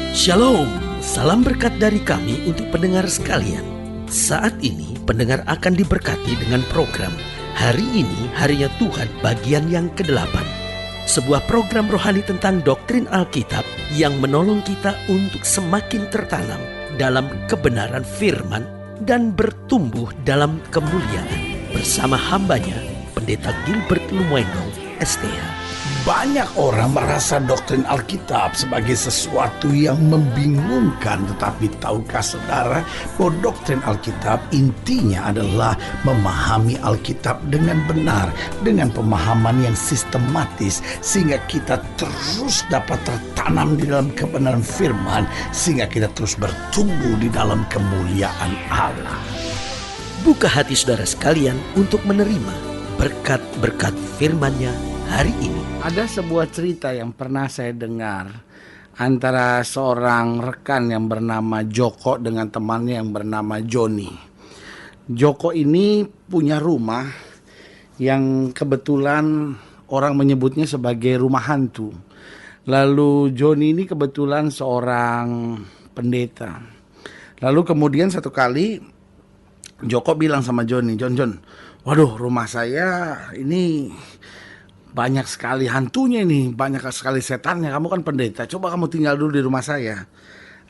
Shalom, salam berkat dari kami untuk pendengar sekalian. Saat ini pendengar akan diberkati dengan program Hari Ini Harinya Tuhan bagian yang ke-8. Sebuah program rohani tentang doktrin Alkitab yang menolong kita untuk semakin tertanam dalam kebenaran firman dan bertumbuh dalam kemuliaan. Bersama hambanya, Pendeta Gilbert Lumoeno, STH. Banyak orang merasa doktrin Alkitab sebagai sesuatu yang membingungkan. Tetapi tahukah saudara bahwa doktrin Alkitab intinya adalah memahami Alkitab dengan benar, dengan pemahaman yang sistematis, sehingga kita terus dapat tertanam di dalam kebenaran firman, sehingga kita terus bertumbuh di dalam kemuliaan Allah. Buka hati saudara sekalian untuk menerima berkat-berkat firman-Nya hari ini. Ada sebuah cerita yang pernah saya dengar antara seorang rekan yang bernama Joko dengan temannya yang bernama Joni. Joko ini punya rumah yang kebetulan orang menyebutnya sebagai rumah hantu. Lalu Joni ini kebetulan seorang pendeta. Lalu kemudian satu kali Joko bilang sama Joni, Jon, waduh rumah saya ini banyak sekali hantunya ini, banyak sekali setannya. Kamu kan pendeta, coba kamu tinggal dulu di rumah saya.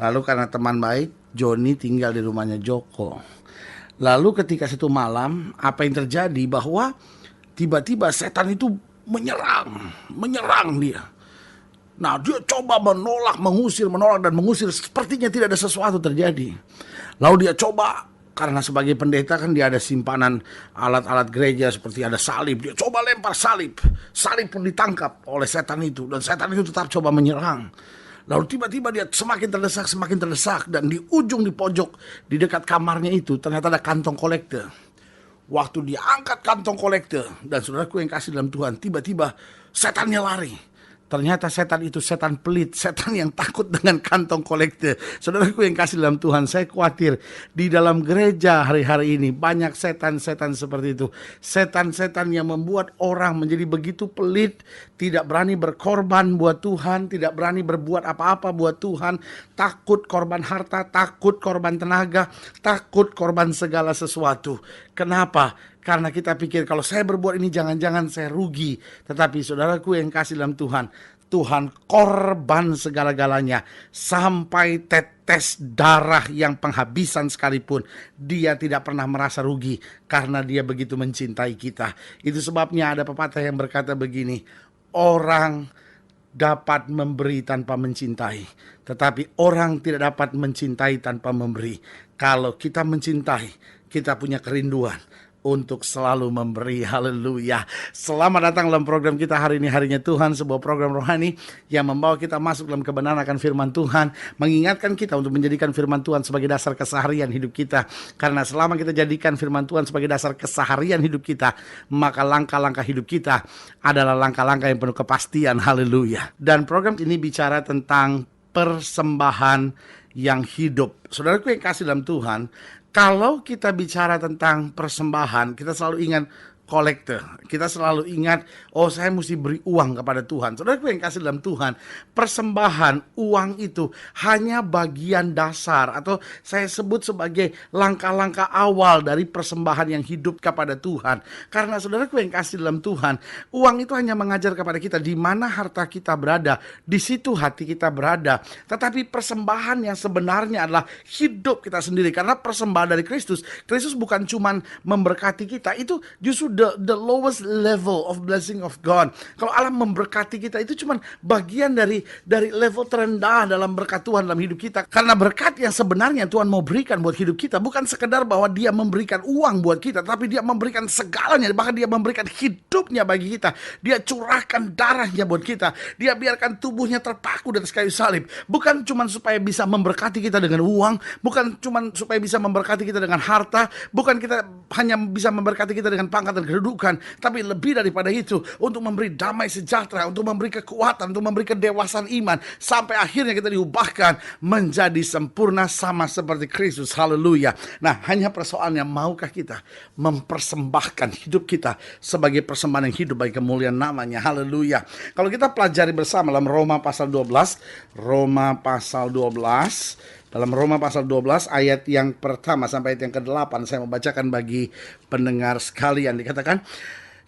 Lalu karena teman baik, Joni tinggal di rumahnya Joko. Lalu ketika satu malam, apa yang terjadi bahwa tiba-tiba setan itu menyerang dia. Nah, dia coba menolak, mengusir, sepertinya tidak ada sesuatu terjadi. Lalu dia coba, karena sebagai pendeta kan dia ada simpanan alat-alat gereja seperti ada salib. Dia coba lempar salib. Salib pun ditangkap oleh setan itu. Dan setan itu tetap coba menyerang. Lalu tiba-tiba dia semakin terdesak. Dan di ujung, di pojok, di dekat kamarnya itu ternyata ada kantong kolektor. Waktu dia angkat kantong kolektor, dan saudaraku yang kasih dalam Tuhan, tiba-tiba setannya lari. Ternyata setan itu setan pelit, setan yang takut dengan kantong kolektor. Saudaraku yang kasih dalam Tuhan, saya khawatir di dalam gereja hari-hari ini banyak setan-setan seperti itu. Setan-setan yang membuat orang menjadi begitu pelit, tidak berani berkorban buat Tuhan, tidak berani berbuat apa-apa buat Tuhan, takut korban harta, takut korban tenaga, takut korban segala sesuatu. Kenapa? Karena kita pikir kalau saya berbuat ini jangan-jangan saya rugi. Tetapi saudaraku yang kasih dalam Tuhan, Tuhan korban segala-galanya. Sampai tetes darah yang penghabisan sekalipun, dia tidak pernah merasa rugi. Karena dia begitu mencintai kita. Itu sebabnya ada pepatah yang berkata begini, orang dapat memberi tanpa mencintai, tetapi orang tidak dapat mencintai tanpa memberi. Kalau kita mencintai, kita punya kerinduan untuk selalu memberi. Haleluya. Selamat datang dalam program kita hari ini, Harinya Tuhan, sebuah program rohani yang membawa kita masuk dalam kebenaran akan firman Tuhan, mengingatkan kita untuk menjadikan firman Tuhan sebagai dasar keseharian hidup kita. Karena selama kita jadikan firman Tuhan sebagai dasar keseharian hidup kita, maka langkah-langkah hidup kita adalah langkah-langkah yang penuh kepastian. Haleluya. Dan program ini bicara tentang persembahan yang hidup. Saudaraku yang kasih dalam Tuhan, kalau kita bicara tentang persembahan, kita selalu ingat kolektor. Kita selalu ingat, oh saya mesti beri uang kepada Tuhan. Saudaraku yang kasih dalam Tuhan, persembahan, uang itu hanya bagian dasar atau saya sebut sebagai langkah-langkah awal dari persembahan yang hidup kepada Tuhan. Karena saudaraku yang kasih dalam Tuhan, uang itu hanya mengajar kepada kita di mana harta kita berada, di situ hati kita berada. Tetapi persembahan yang sebenarnya adalah hidup kita sendiri. Karena persembahan dari Kristus bukan cuma memberkati kita, itu justru the lowest level of blessing of God. Kalau Allah memberkati kita, itu cuma bagian dari level terendah dalam berkat Tuhan dalam hidup kita. Karena berkat yang sebenarnya Tuhan mau berikan buat hidup kita bukan sekedar bahwa dia memberikan uang buat kita, tapi dia memberikan segalanya. Bahkan dia memberikan hidupnya bagi kita. Dia curahkan darahnya buat kita. Dia biarkan tubuhnya terpaku di atas kayu salib. Bukan cuma supaya bisa memberkati kita dengan uang, bukan cuma supaya bisa memberkati kita dengan harta, bukan kita hanya bisa memberkati kita dengan pangkat dan kedudukan, tapi lebih daripada itu, untuk memberi damai sejahtera, untuk memberi kekuatan, untuk memberi kedewasaan iman, sampai akhirnya kita diubahkan menjadi sempurna sama seperti Kristus. Haleluya. Nah, hanya persoalannya, maukah kita mempersembahkan hidup kita sebagai persembahan yang hidup bagi kemuliaan namanya. Haleluya. Kalau kita pelajari bersama dalam Roma pasal 12, dalam Roma pasal 12 ayat yang pertama sampai ayat yang ke-8, saya membacakan bagi pendengar sekalian. Dikatakan,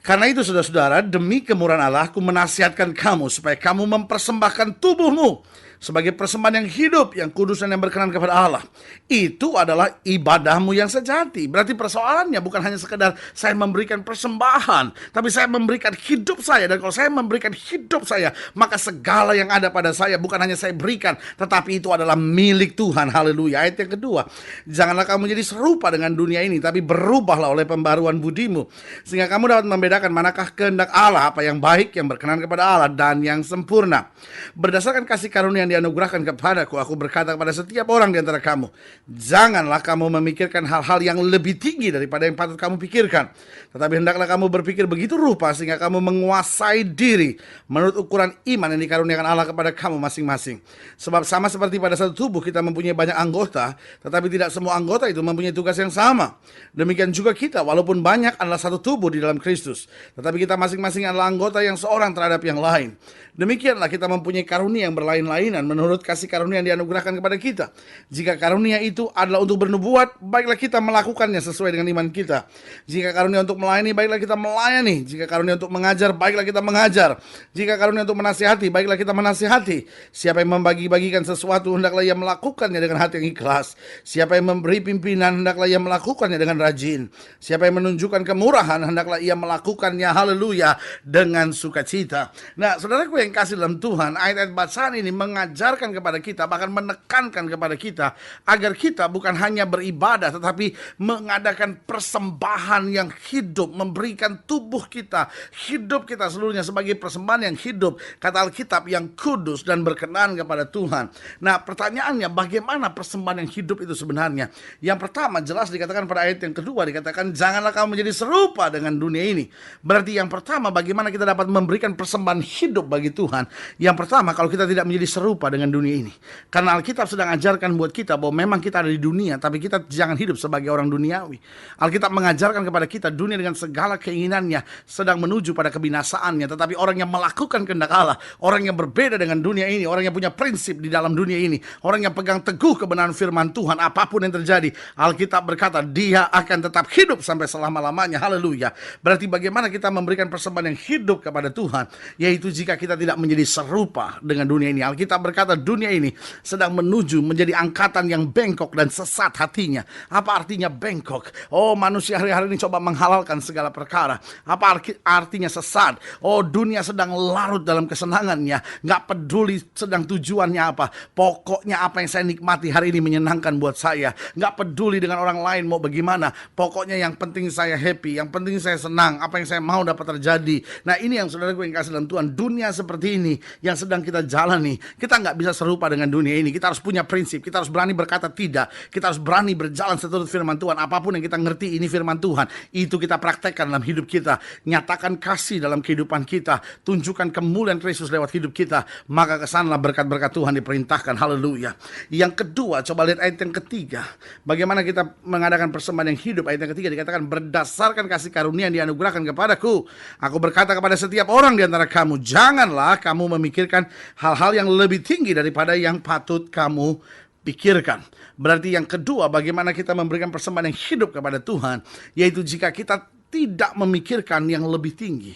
karena itu saudara-saudara, demi kemurahan Allah, aku menasihatkan kamu supaya kamu mempersembahkan tubuhmu sebagai persembahan yang hidup, yang kudus dan yang berkenan kepada Allah. Itu adalah ibadahmu yang sejati. Berarti persoalannya bukan hanya sekedar saya memberikan persembahan, tapi saya memberikan hidup saya. Dan kalau saya memberikan hidup saya, maka segala yang ada pada saya bukan hanya saya berikan, tetapi itu adalah milik Tuhan. Haleluya. Ayat yang kedua, janganlah kamu menjadi serupa dengan dunia ini, tapi berubahlah oleh pembaruan budimu, sehingga kamu dapat membedakan manakah kehendak Allah, apa yang baik, yang berkenan kepada Allah, dan yang sempurna. Berdasarkan kasih karunia yang dianugerahkan kepadaku, aku berkata kepada setiap orang di antara kamu, janganlah kamu memikirkan hal-hal yang lebih tinggi daripada yang patut kamu pikirkan, tetapi hendaklah kamu berpikir begitu rupa sehingga kamu menguasai diri menurut ukuran iman yang dikaruniakan Allah kepada kamu masing-masing. Sebab sama seperti pada satu tubuh kita mempunyai banyak anggota, tetapi tidak semua anggota itu mempunyai tugas yang sama. Demikian juga kita, walaupun banyak, adalah satu tubuh di dalam Kristus, tetapi kita masing-masing adalah anggota yang seorang terhadap yang lain. Demikianlah kita mempunyai karunia yang berlain-lainan menurut kasih karunia yang dianugerahkan kepada kita. Jika karunia itu adalah untuk bernubuat, baiklah kita melakukannya sesuai dengan iman kita. Jika karunia untuk melayani, baiklah kita melayani. Jika karunia untuk mengajar, baiklah kita mengajar. Jika karunia untuk menasihati, baiklah kita menasihati. Siapa yang membagi-bagikan sesuatu, hendaklah ia melakukannya dengan hati yang ikhlas. Siapa yang memberi pimpinan, hendaklah ia melakukannya dengan rajin. Siapa yang menunjukkan kemurahan, hendaklah ia melakukannya, haleluya, dengan sukacita. Nah, saudaraku yang kasih dalam Tuhan, ayat-ayat bacaan ini mengajarkan kepada kita, bahkan menekankan kepada kita, agar kita bukan hanya beribadah, tetapi mengadakan persembahan yang hidup, memberikan tubuh kita, hidup kita seluruhnya sebagai persembahan yang hidup, kata Alkitab, yang kudus dan berkenan kepada Tuhan. Nah, pertanyaannya, bagaimana persembahan yang hidup itu sebenarnya? Yang pertama, jelas dikatakan pada ayat yang kedua, dikatakan, janganlah kamu menjadi serupa dengan dunia ini. Berarti yang pertama, bagaimana kita dapat memberikan persembahan hidup bagi Tuhan? Yang pertama, kalau kita tidak menjadi serupa dengan dunia ini. Karena Alkitab sedang ajarkan buat kita bahwa memang kita ada di dunia, tapi kita jangan hidup sebagai orang duniawi. Alkitab mengajarkan kepada kita, dunia dengan segala keinginannya sedang menuju pada kebinasaannya. Tetapi orang yang melakukan kehendak Allah, orang yang berbeda dengan dunia ini, orang yang punya prinsip di dalam dunia ini, orang yang pegang teguh kebenaran firman Tuhan, apapun yang terjadi, Alkitab berkata, dia akan tetap hidup sampai selama-lamanya. Haleluya. Berarti bagaimana kita memberikan persembahan yang hidup kepada Tuhan? Yaitu jika kita tidak menjadi serupa dengan dunia ini. Alkitab berkata dunia ini sedang menuju menjadi angkatan yang bengkok dan sesat hatinya. Apa artinya bengkok? Oh, manusia hari-hari ini coba menghalalkan segala perkara. Apa artinya sesat? Oh, dunia sedang larut dalam kesenangannya, gak peduli sedang tujuannya apa. Pokoknya apa yang saya nikmati hari ini menyenangkan buat saya. Gak peduli dengan orang lain mau bagaimana. Pokoknya yang penting saya happy, yang penting saya senang, apa yang saya mau dapat terjadi. Nah, ini yang saudara gue yang kasih dalam Tuhan. Dunia seperti ini yang sedang kita jalani, kita nggak bisa serupa dengan dunia ini. Kita harus punya prinsip, kita harus berani berkata tidak, kita harus berani berjalan seturut firman Tuhan. Apapun yang kita ngerti ini firman Tuhan, itu kita praktekkan dalam hidup kita. Nyatakan kasih dalam kehidupan kita, tunjukkan kemuliaan Kristus lewat hidup kita, maka kesanlah berkat-berkat Tuhan diperintahkan. Haleluya. Yang kedua, coba lihat ayat yang ketiga, bagaimana kita mengadakan persembahan yang hidup. Ayat yang ketiga dikatakan, berdasarkan kasih karunia yang dianugerahkan kepadaku, aku berkata kepada setiap orang di antara kamu, janganlah kamu memikirkan hal-hal yang lebih tinggi daripada yang patut kamu pikirkan. Berarti yang kedua, bagaimana kita memberikan persembahan yang hidup kepada Tuhan, yaitu jika kita tidak memikirkan yang lebih tinggi.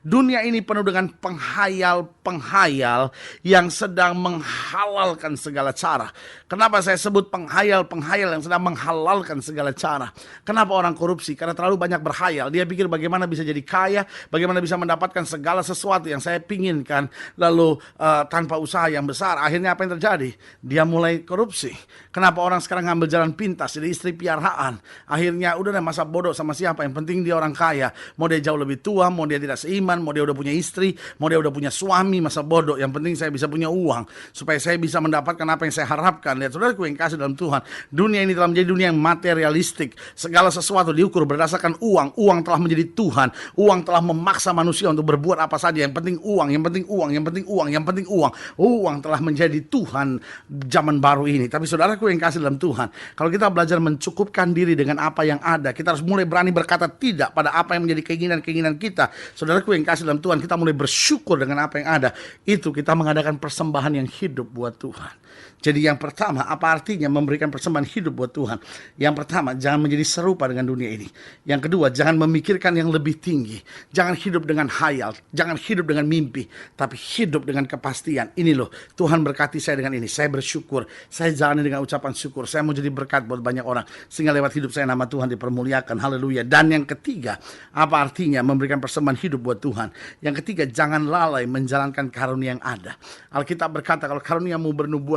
Dunia ini penuh dengan penghayal-penghayal yang sedang menghalalkan segala cara. Kenapa saya sebut penghayal-penghayal yang sedang menghalalkan segala cara? Kenapa orang korupsi? Karena terlalu banyak berhayal. Dia pikir bagaimana bisa jadi kaya, bagaimana bisa mendapatkan segala sesuatu yang saya pinginkan, lalu tanpa usaha yang besar. Akhirnya apa yang terjadi? Dia mulai korupsi. Kenapa orang sekarang ngambil jalan pintas, jadi istri piaraan? Akhirnya udah deh, masa bodoh sama siapa, yang penting dia orang kaya. Mau dia jauh lebih tua, mau dia tidak seiman, Tuhan, mau dia udah punya istri, mau dia udah punya suami, masa bodoh. Yang penting saya bisa punya uang, supaya saya bisa mendapatkan apa yang saya harapkan. Lihat saudaraku yang kasih dalam Tuhan, dunia ini telah menjadi dunia yang materialistik. Segala sesuatu diukur berdasarkan uang. Uang telah menjadi Tuhan. Uang telah memaksa manusia untuk berbuat apa saja. Yang penting uang, yang penting uang, yang penting uang, yang penting uang. Uang telah menjadi Tuhan zaman baru ini. Tapi saudaraku yang kasih dalam Tuhan, kalau kita belajar mencukupkan diri dengan apa yang ada, kita harus mulai berani berkata tidak pada apa yang menjadi keinginan-keinginan kita. Saudaraku yang kasih dalam Tuhan, kita mulai bersyukur dengan apa yang ada. Itu kita mengadakan persembahan yang hidup buat Tuhan. Jadi yang pertama, apa artinya memberikan persembahan hidup buat Tuhan? Yang pertama, jangan menjadi serupa dengan dunia ini. Yang kedua, jangan memikirkan yang lebih tinggi. Jangan hidup dengan hayal, jangan hidup dengan mimpi, tapi hidup dengan kepastian. Ini loh, Tuhan berkati saya dengan ini. Saya bersyukur, saya jalani dengan ucapan syukur. Saya mau jadi berkat buat banyak orang, sehingga lewat hidup saya nama Tuhan dipermuliakan. Haleluya. Dan yang ketiga, apa artinya memberikan persembahan hidup buat Tuhan? Yang ketiga, jangan lalai menjalankan karunia yang ada. Alkitab berkata, kalau karuniamu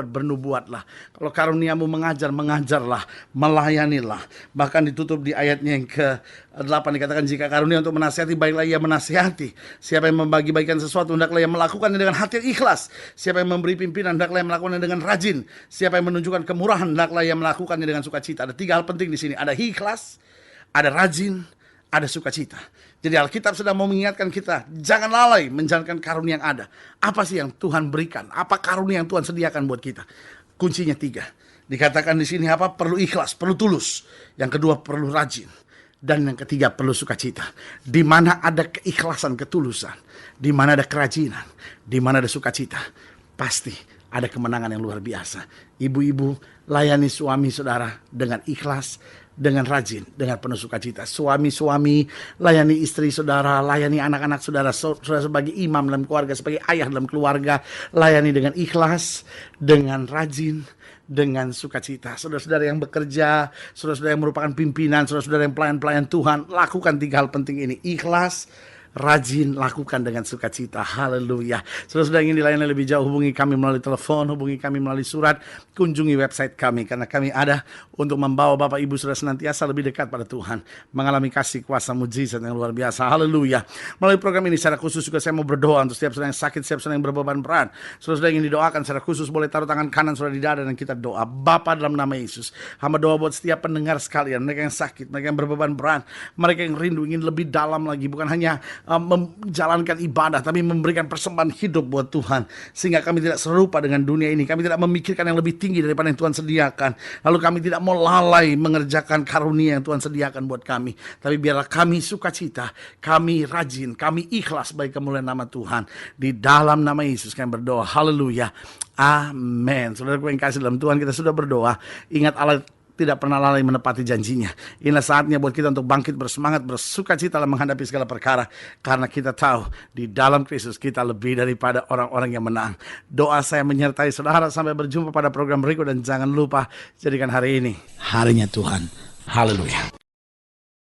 bernubuatlah. Kalau karuniamu mengajar, mengajarlah, melayanilah. Bahkan ditutup di ayatnya yang ke-8 dikatakan, jika karunia untuk menasihati, baiklah ia menasihati. Siapa yang membagi-bagikan sesuatu, hendaklah ia melakukannya dengan hati yang ikhlas. Siapa yang memberi pimpinan, hendaklah ia melakukannya dengan rajin. Siapa yang menunjukkan kemurahan, hendaklah ia melakukannya dengan sukacita. Ada 3 hal penting di sini. Ada ikhlas, ada rajin, ada sukacita. Jadi Alkitab sedang mau mengingatkan kita, jangan lalai menjalankan karunia yang ada. Apa sih yang Tuhan berikan? Apa karunia yang Tuhan sediakan buat kita? Kuncinya 3. Dikatakan di sini apa? Perlu ikhlas, perlu tulus. Yang kedua perlu rajin. Dan yang ketiga perlu sukacita. Di mana ada keikhlasan, ketulusan, di mana ada kerajinan, di mana ada sukacita, pasti ada kemenangan yang luar biasa. Ibu-ibu, layani suami saudara dengan ikhlas, dengan rajin, dengan penuh sukacita. Suami-suami, layani istri saudara, layani anak-anak saudara, saudara sebagai imam dalam keluarga, sebagai ayah dalam keluarga, layani dengan ikhlas, dengan rajin, dengan sukacita. Saudara-saudara yang bekerja, saudara-saudara yang merupakan pimpinan, saudara-saudara yang pelayan-pelayan Tuhan, lakukan 3 hal penting ini. Ikhlas, rajin, lakukan dengan sukacita. Haleluya. Saudara-saudara yang ingin dilayani lebih jauh, hubungi kami melalui telepon, hubungi kami melalui surat, kunjungi website kami, karena kami ada untuk membawa Bapak Ibu Saudara senantiasa lebih dekat pada Tuhan, mengalami kasih kuasa mujizat yang luar biasa. Haleluya. Melalui program ini secara khusus juga saya mau berdoa untuk setiap saudara yang sakit, setiap saudara yang berbeban berat. Saudara-saudara yang ingin didoakan secara khusus boleh taruh tangan kanan saudara di dada dan kita doa. Bapa, dalam nama Yesus, hamba doa buat setiap pendengar sekalian, mereka yang sakit, mereka yang berbeban berat, mereka yang rindu ingin lebih dalam lagi, bukan hanya menjalankan ibadah, tapi memberikan persembahan hidup buat Tuhan, sehingga kami tidak serupa dengan dunia ini. Kami tidak memikirkan yang lebih tinggi daripada yang Tuhan sediakan. Lalu kami tidak mau lalai mengerjakan karunia yang Tuhan sediakan buat kami, tapi biarlah kami sukacita, kami rajin, kami ikhlas bagi kemuliaan nama Tuhan. Di dalam nama Yesus kami berdoa. Haleluya. Amin. Saudara yang kasih dalam Tuhan, kita sudah berdoa. Ingat, Allah tidak pernah lalai menepati janjinya. Inilah saatnya buat kita untuk bangkit bersemangat, bersukacita dalam menghadapi segala perkara, karena kita tahu di dalam Kristus kita lebih daripada orang-orang yang menang. Doa saya menyertai saudara sampai berjumpa pada program berikut, dan jangan lupa jadikan hari ini harinya Tuhan. Haleluya.